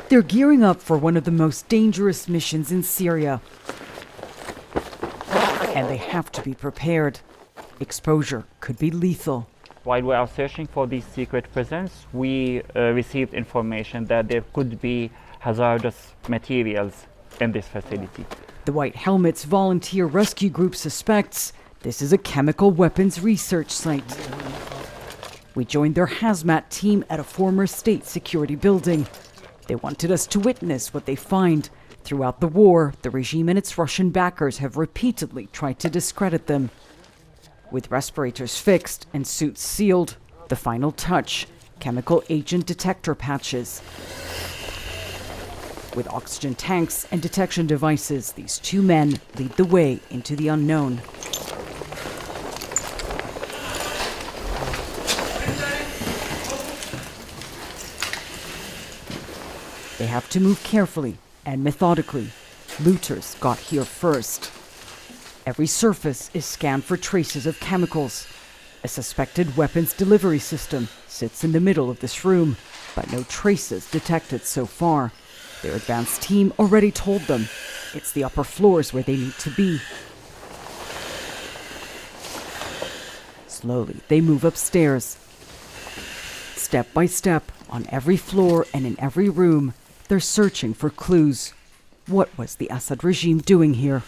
They're gearing up for one of the most dangerous missions in Syria. And they have to be prepared. Exposure could be lethal. While we are searching for these secret prisons, we received information that there could be hazardous materials in this facility. The White Helmets volunteer rescue group suspects this is a chemical weapons research site. We joined their hazmat team at a former state security building. They wanted us to witness what they find. Throughout the war, the regime and its Russian backers have repeatedly tried to discredit them. With respirators fixed and suits sealed, the final touch, chemical agent detector patches. With oxygen tanks and detection devices, these two men lead the way into the unknown. They have to move carefully and methodically. Looters got here first. Every surface is scanned for traces of chemicals. A suspected weapons delivery system sits in the middle of this room, but no traces detected so far. Their advanced team already told them it's the upper floors where they need to be. Slowly, they move upstairs. Step by step, on every floor and in every room, they're searching for clues. What was the Assad regime doing here?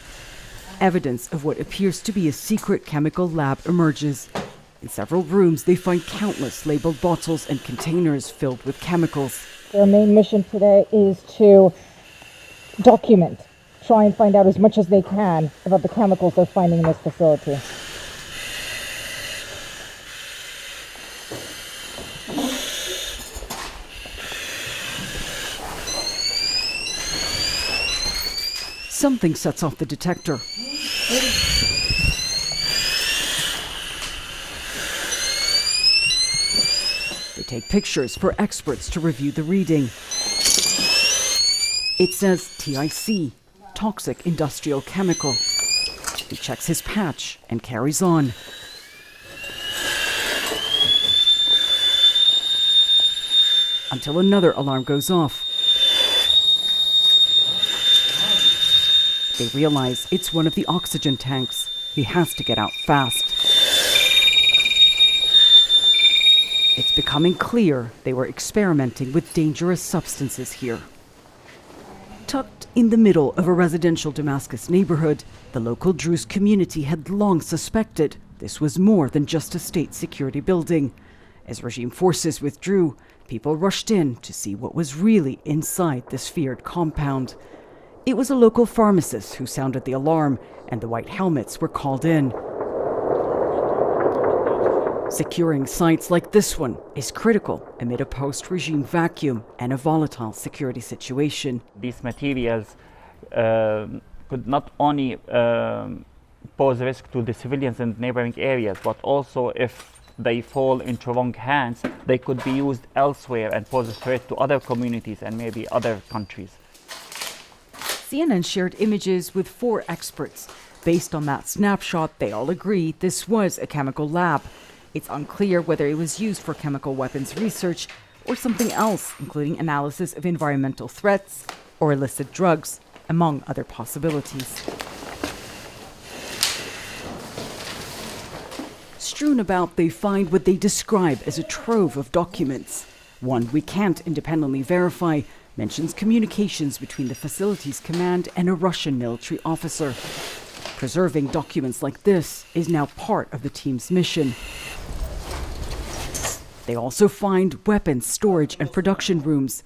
Evidence of what appears to be a secret chemical lab emerges. In several rooms, they find countless labeled bottles and containers filled with chemicals. Their main mission today is to document, try and find out as much as they can about the chemicals they're finding in this facility. Something sets off the detector. They take pictures for experts to review the reading. It says TIC, toxic industrial chemical. He checks his patch and carries on. Until another alarm goes off. They realize it's one of the oxygen tanks. He has to get out fast. It's becoming clear they were experimenting with dangerous substances here. Tucked in the middle of a residential Damascus neighborhood, the local Druze community had long suspected this was more than just a state security building. As regime forces withdrew, people rushed in to see what was really inside this feared compound. It was a local pharmacist who sounded the alarm, and the White Helmets were called in. Securing sites like this one is critical amid a post-regime vacuum and a volatile security situation. These materials could not only pose risk to the civilians in neighboring areas, but also if they fall into wrong hands, they could be used elsewhere and pose a threat to other communities and maybe other countries. CNN shared images with 4 experts. Based on that snapshot, they all agree this was a chemical lab. It's unclear whether it was used for chemical weapons research or something else, including analysis of environmental threats or illicit drugs, among other possibilities. Strewn about, they find what they describe as a trove of documents. One we can't independently verify mentions communications between the facility's command and a Russian military officer. Preserving documents like this is now part of the team's mission. They also find weapons storage and production rooms.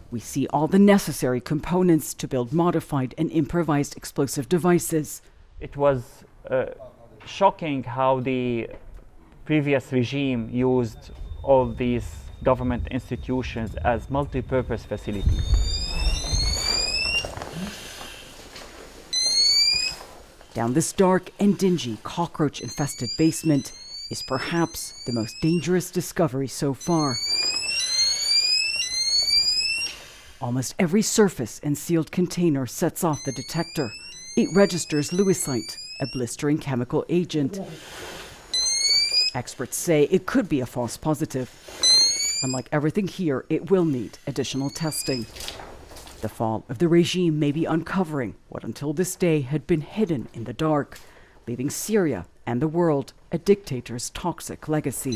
We see all the necessary components to build modified and improvised explosive devices. It was shocking how the previous regime used all these government institutions as multi-purpose facilities. Down this dark and dingy, cockroach-infested basement is perhaps the most dangerous discovery so far. Almost every surface and sealed container sets off the detector. It registers lewisite, a blistering chemical agent. Experts say it could be a false positive. and like everything here, it will need additional testing. The fall of the regime may be uncovering what until this day had been hidden in the dark, leaving Syria and the world a dictator's toxic legacy.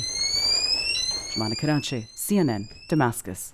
Jomana Karadsheh, CNN, Damascus.